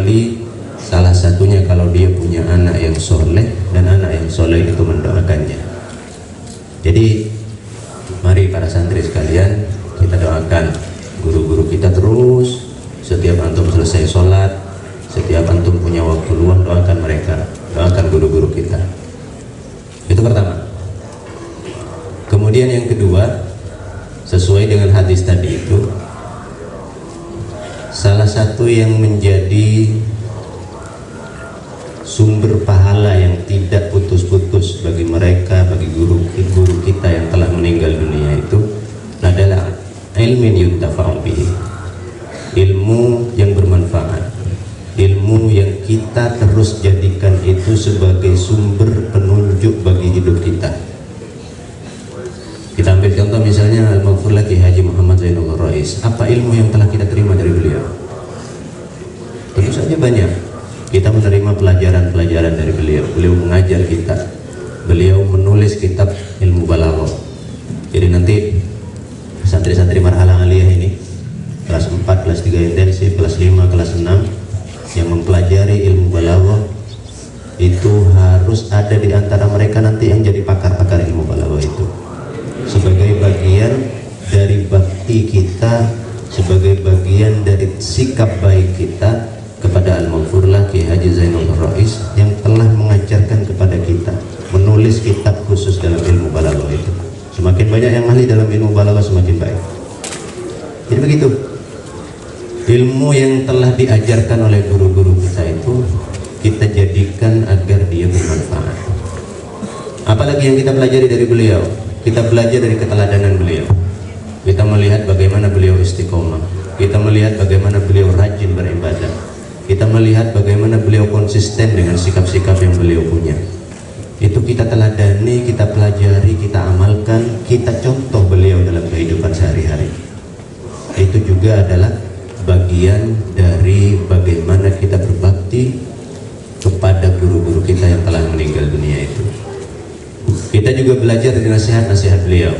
kecuali salah satunya kalau dia punya anak yang soleh dan anak yang soleh itu mendoakannya. Jadi mari para santri sekalian, kita doakan guru-guru kita terus. Setiap antum selesai sholat, setiap antum punya waktu luang, doakan mereka, doakan guru-guru kita. Itu pertama. Kemudian yang kedua, sesuai dengan hadis tadi itu, salah satu yang menjadi sumber pahala yang tidak putus-putus bagi mereka, bagi guru-guru kita yang telah meninggal dunia itu adalah ilmin yuntafa'u bihi, ilmu yang bermanfaat, ilmu yang kita terus jadikan itu sebagai sumber penunjuk bagi hidup kita. Kita ambil contoh misalnya Al-Maghfur Ki Haji Muhammad Zainul Rais. Apa ilmu yang telah kita terima dari beliau? Tentu saja banyak. Kita menerima pelajaran-pelajaran dari beliau. Beliau mengajar kita. Beliau menulis kitab ilmu balaghah. Jadi nanti santri-santri marhalah aliyah ini, kelas 4, kelas 3 intensif, kelas 5, kelas 6 yang mempelajari ilmu balaghah, itu harus ada di antara mereka nanti yang jadi pakar-pakar ilmu balaghah itu. Sebagai bagian dari bakti kita, sebagai bagian dari sikap baik kita kepada Al-Maghfur Ki Haji Zainul Rais yang telah mengajarkan kepada kita, menulis kitab khusus dalam ilmu balaghah itu. Semakin banyak yang ahli dalam ilmu balaghah semakin baik. Jadi begitu. Ilmu yang telah diajarkan oleh guru-guru kita itu kita jadikan agar dia bermanfaat. Apalagi yang kita pelajari dari beliau, kita belajar dari keteladanan beliau. Kita melihat bagaimana beliau istiqomah, kita melihat bagaimana beliau rajin beribadah, kita melihat bagaimana beliau konsisten dengan sikap-sikap yang beliau punya. Itu kita teladani, kita pelajari, kita amalkan, kita contoh beliau dalam kehidupan sehari-hari. Itu juga adalah bagian dari bagaimana kita berbakti kepada guru-guru kita yang telah meninggal dunia itu. Kita juga belajar dari nasihat-nasihat beliau.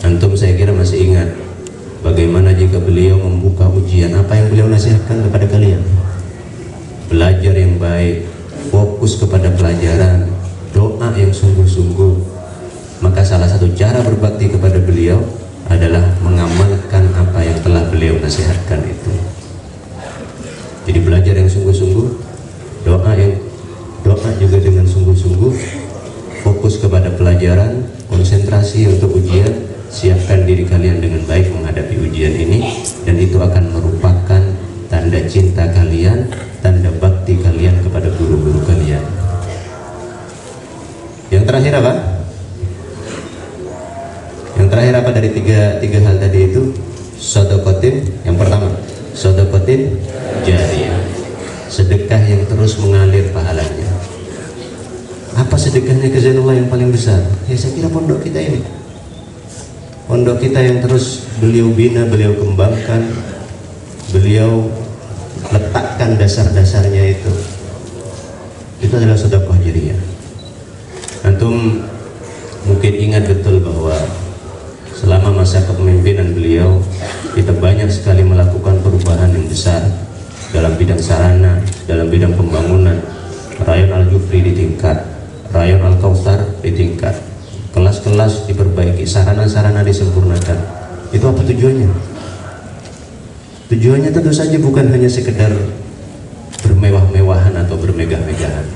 Antum saya kira masih ingat bagaimana jika beliau membuka ujian, apa yang beliau nasihatkan kepada kalian? Belajar yang baik, fokus kepada pelajaran, doa yang sungguh-sungguh. Maka salah satu cara berbakti kepada beliau adalah mengamalkan apa yang telah beliau nasihatkan itu. Jadi belajar yang sungguh-sungguh, doa juga dengan sungguh-sungguh, fokus kepada pelajaran, konsentrasi untuk ujian, siapkan diri kalian dengan baik menghadapi ujian ini, dan itu akan merupakan tanda cinta kalian, tanda bakti kalian kepada guru-guru kalian. Yang terakhir apa? Yang terakhir apa dari tiga hal tadi itu? Shadaqatin. Yang pertama, shadaqatin jariyah, sedekah yang terus mengalir pahalanya. Apa sedekahnya ke Zainullah yang paling besar? Ya saya kira pondok kita ini, pondok kita yang terus beliau bina, beliau kembangkan, beliau letakkan dasar-dasarnya itu adalah sedekah jariyah. Antum mungkin ingat betul bahwa selama masa kepemimpinan beliau kita banyak sekali melakukan perubahan yang besar dalam bidang sarana, dalam bidang pembangunan. Rayon Al-Jufri ditingkat, Rayon Al-Kautsar ditingkat, kelas-kelas diperbaiki, sarana-sarana disempurnakan. Itu apa tujuannya? Tujuannya tentu saja bukan hanya sekedar bermewah-mewahan atau bermegah-megahan.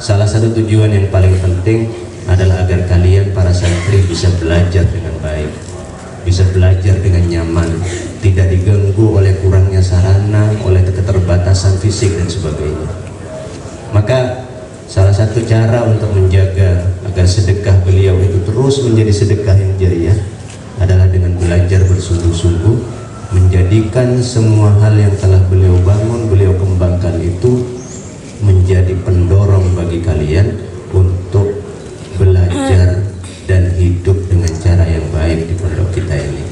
Salah satu tujuan yang paling penting adalah agar kalian para santri bisa belajar dengan baik, bisa belajar dengan nyaman, tidak diganggu oleh kurangnya sarana, oleh keterbatasan fisik dan sebagainya. Maka salah satu cara untuk menjaga agar sedekah beliau itu terus menjadi sedekah yang jariyah adalah dengan belajar bersungguh-sungguh, menjadikan semua hal yang telah beliau bangun, beliau kembangkan itu menjadi pendorong bagi kalian untuk belajar dan hidup dengan cara yang baik di pondok kita ini.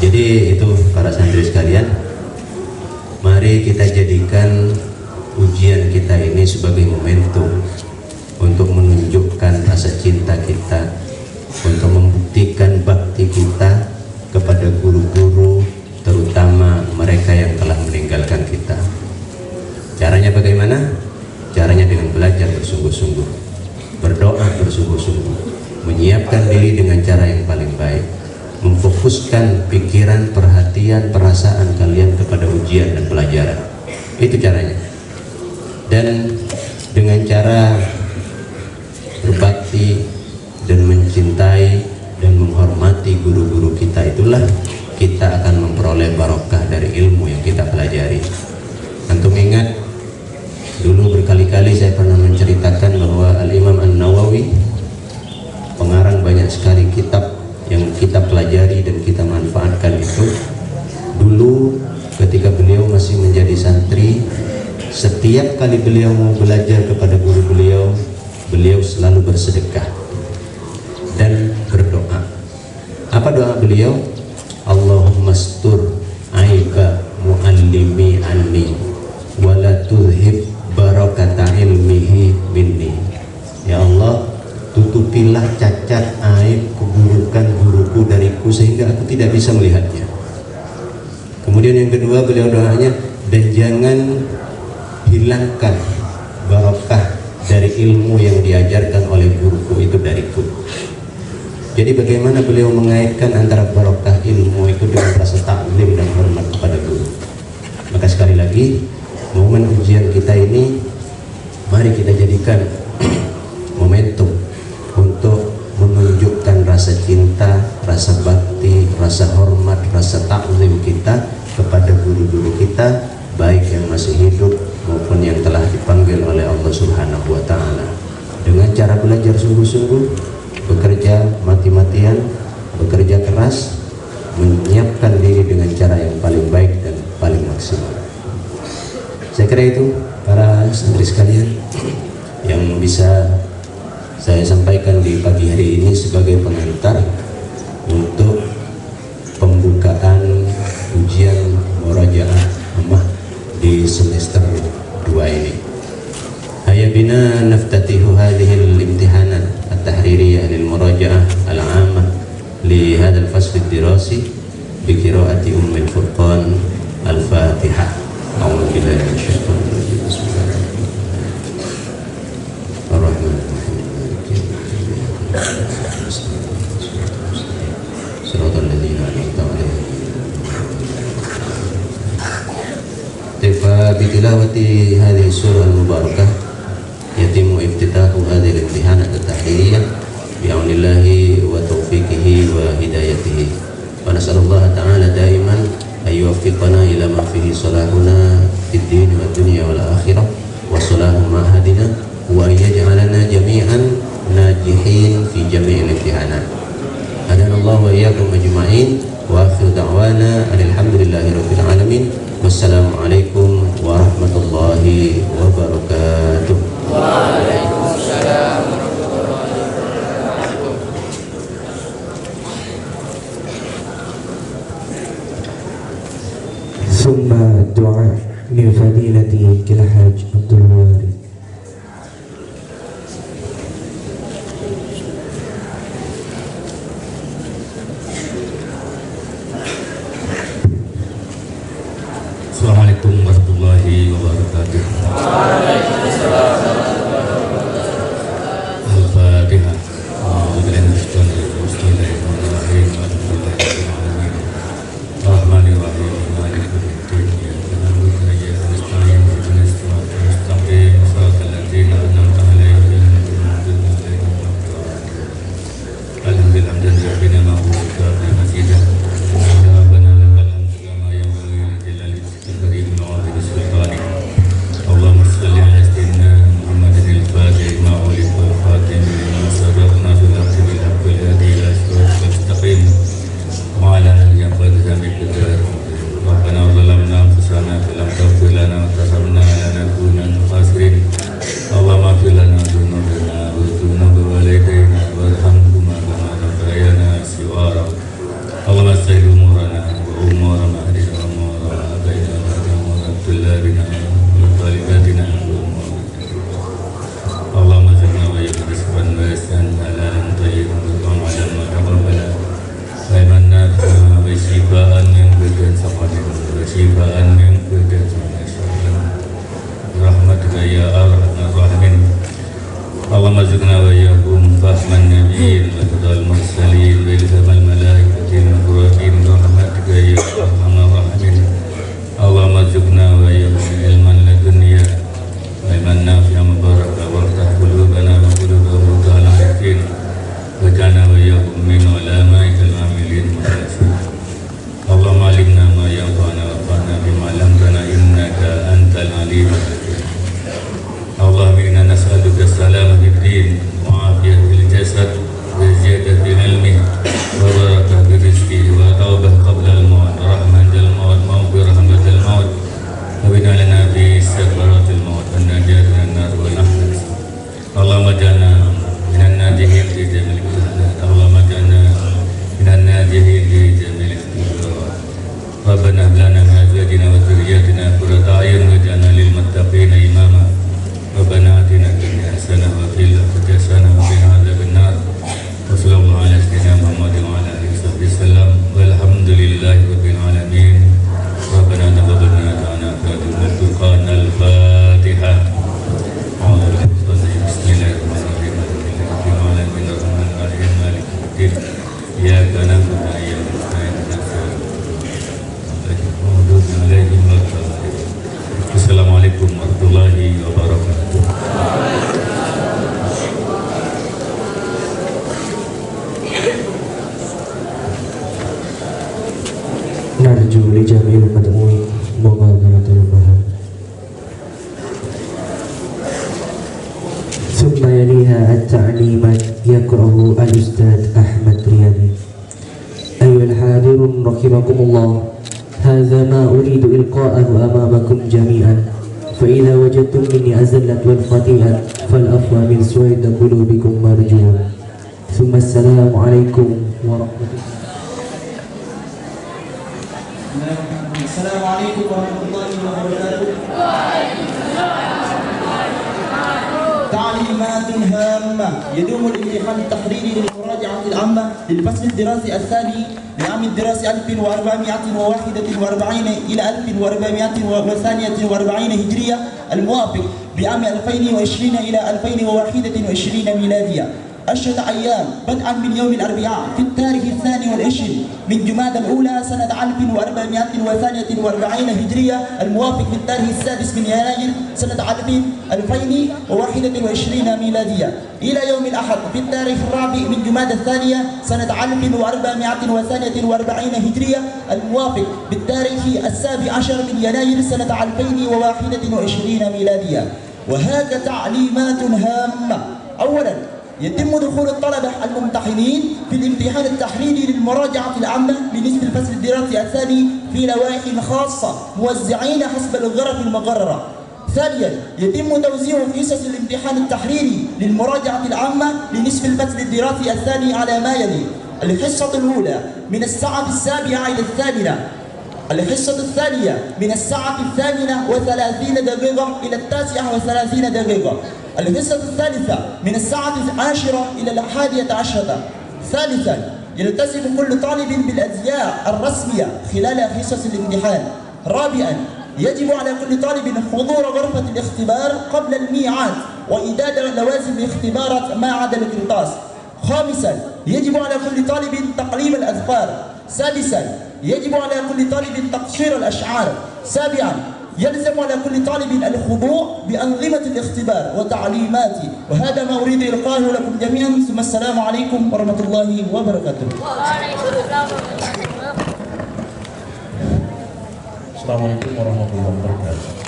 Jadi itu para santri sekalian, mari kita jadikan ujian kita ini sebagai momentum untuk menunjukkan rasa cinta kita, untuk membuktikan bakti kita kepada guru-guru, terutama mereka yang telah meninggalkan sungguh-sungguh, menyiapkan diri dengan cara yang paling baik, memfokuskan pikiran, perhatian, perasaan kalian kepada ujian dan pelajaran. Itu caranya. Dan dengan cara berbakti dan mencintai dan menghormati guru-guru kita, itulah kita akan memperoleh barokah dari ilmu yang kita pelajari. Antum ingat dulu berkali-kali saya pernah menceritakan bahwa Al-Imam An-Nawawi, pengarang banyak sekali kitab yang kita pelajari dan kita manfaatkan itu, dulu ketika beliau masih menjadi santri, setiap kali beliau mau belajar kepada guru beliau, beliau selalu bersedekah dan berdoa. Apa doa beliau? Allahumma astur aiba muallimi anni wala tudhib barakata ilmihi minni. Ya Allah, tutupilah cacat aib keburukan guruku dariku sehingga aku tidak bisa melihatnya. Kemudian yang kedua beliau doanya, dan jangan hilangkan barokah dari ilmu yang diajarkan oleh guruku itu dariku. Jadi bagaimana beliau mengaitkan antara barokah ilmu itu dengan rasa taklim dan hormat kepada guru. Maka sekali lagi, momen ujian kita ini mari kita jadikan momentum untuk menunjukkan rasa cinta, rasa bakti, rasa hormat, rasa taklim kita kepada guru-guru kita, baik yang masih hidup maupun yang telah dipanggil oleh Allah Subhanahu wa Ta'ala. Dengan cara belajar sungguh-sungguh, bekerja mati-matian, bekerja keras, menyiapkan diri dengan cara yang paling baik dan paling maksimal. Saya kira itu para santri sekalian yang bisa saya sampaikan di pagi hari ini sebagai pengantar untuk pembukaan ujian murajaah ammah di semester 2 ini. Hayya bina naftatihu hadhihi al-imtihanat at-tahririyah lil murajaah al-ammah li hadzal fasl ad-dirasi bi qiraati Ummul Furqan al-Fatihah. A'udzu billahi minasyaitonir rajim. Bismillahirrahmanirrahim. Shiratal ladzina an'amta 'alaihim. Bi tilawati hadhihi surah al-mubarakah yatimu iftitahu hadhihi al-imtihanat at-tahririyah bi'aunillahi wa taufiqihi wa hidayatihi. Wa nas'alullaha ta'ala daiman ay yuwaffiqana ila ma fihi salahuna fid din wa dunya wal akhirah wa salahu ma'hadina wa yaj'alana jami'an najihin fi jami'il imtihanat. Hadanallahu wa iyyakum ajma'in wa akhiru da'wana alhamdulillahi rabbil alamin. Wassalamualaikum warahmatullahi wabarakatuh. Waalaikumsalam warahmatullahi wabarakatuh. Summa doa min fadilati Al-Hajj Abdul Warid. Assalamualaikum warahmatullahi wabarakatuh. Waalaikumsalam warahmatullahi wabarakatuh. Al-Fatihah. Bismillahirrahmanirrahim. Alhamdulillahirrahmanirrahim. Rahmanirrahim. Maliki yaumiddin. Iyyaka na'budu wa iyyaka nasta'in. Ihdinas siratal mustaqim. Shiratal ladzina an'amta 'alaihim ghairil maghdubi 'alaihim waladdallin. Alhamdulillah rabbina ma'budu bi majidah. Rabbana lakal hamdu kama yanbaghi li jalali wajhika wa 'azimi sultanik. Allahumma shalli 'ala sayyidina Muhammadin al-Fatih ma ughliqa wal khatim lima sabaqa nasrul haqqi bil haqqi wal hadi ila siratal mustaqim wa 'ala alihi wa sahbihi. Rabbana zalamna anfusana wa lam taghfir lana wa tarhamna lanakunanna minal khasirin. Allahumma ighfir lana dhunubana wa dhunuba walidayna warhamhuma kama rabbayana shighara. Allahumma sahhil umurana wa umura ahlina wa umura abaina wa umura tullabina wa talibatina wa umura. Allahumma zidna wa rizqan wasi'an halalan thayyiban wa amalan mutaqabbalan wa iman nafi'an wa shifaan min kulli saqatin wa shifaan min kulli da'in. Rahmatuka ya arhamar rahimin. اللهم ارزقنا وإياكم فهم النبيين ورضا المرسلين وإلهام الملائكة المقربين برحمتك يا أرحم الراحمين. اللهم ارزقنا وإياكم علما لدنيا علما نافعا مباركا وافتح قلوبنا وقلوب موتى العارفين واجعلنا وإياكم من علمائك العاملين المخلصين. اللهم علمنا ما ينفعنا وانفعنا بما علمتنا إنك أنت العليم الحكيم. اللهم إنا نسألك السلامة في الدين وعافية في الجسد وزيادة في العلم وبركة في الرزق وتوبة قبل الموت ورحمة عند الموت مغفرة بعد الموت وبنا لنا في سكرات الموت والنجاة من النار والأحداث. اللهم اجعلنا من الناجحين في جميع الخيرات. اللهم اجعلنا من الناجحين في جميع الخيرات. ربنا هب لنا من أزواجنا وذرياتنا قرة أعين واجعلنا للمتقين إماما. ربنا آتنا في الدنيا حسنة وفي الآخرة حسنة وقنا عذاب النار. وصلى الله على سيدنا محمد وعلى آله وصحبه وسلم والحمد لله رب العالمين. ربنا تقبل منا وارزقنا الفاتحة. بسم الله الرحمن الرحيم. العالمين الرحمن الرحيم مالك يوم الدين. إياك نعبد وإياك نستعين Assalamualaikum warahmatullahi wabarakatuh. نرجو لجميع المدعوين مغادرة المهام، ثم يليها التعليمات يقرأه الأستاذ أحمد رياضي. أيها الحاضرون رحمكم الله، هذا ما أريد إلقاءه أمامكم جميعا، فإذا وجدتم مني الزلة والخطيئة فالعفو من سويد قلوبكم مرجو. ثم السلام عليكم ورحمة الله. السلام عليكم ورحمة الله وبركاته. تعليمات هامة. يدوم الامتحان التحريري للمراجعة العامة للفصل الدراسي الثاني لعام الدراسي 1441 إلى 1442 هجرية الموافق بعام 2020 إلى 2021 ميلادية. 10 أيام بدءا من يوم الأربعاء في التاريخ 22 من جمادى الأولى سنة 1442 هجرية الموافق في التاريخ 6 من يناير سنة 2021 ميلادية إلى يوم الأحد في التاريخ الرابع من جمادى الثانية سنة 1442 هجرية الموافق بالتاريخ 17 من يناير سنة 2021 ميلادية. وهذا تعليمات هامة. أولا، يتم دخول الطلبة الممتحنين في الامتحان التحريري للمراجعة العامة لنصف الفصل الدراسي الثاني في لوائح خاصة موزعين حسب الغرف المقررة. ثانيا، يتم توزيع حصص الامتحان التحريري للمراجعة العامة لنصف الفصل الدراسي الثاني على ما يلي: الحصة الأولى من الساعة 7 إلى 8، الحصة الثانية من الساعة 38:30 إلى 39:30، الحصة الثالثة من الساعة 10 إلى 11:10. ثالثا، يلتزم كل طالب بالأزياء الرسمية خلال حصص الامتحان. رابعا، يجب على كل طالب حضور غرفة الاختبار قبل الميعاد وإعداد لوازم الاختبارات ما عدا القرطاس. خامسا، يجب على كل طالب تقليم الأذكار. سادسا، يجب على كل طالب تقصير الأشعار. سابعا، يلزم على كل طالب الخضوع بأنظمة الاختبار وتعليماته. وهذا ما أريد إلقائه لكم جميعا. ثم السلام عليكم ورحمة الله وبركاته. Assalamualaikum warahmatullahi wabarakatuh.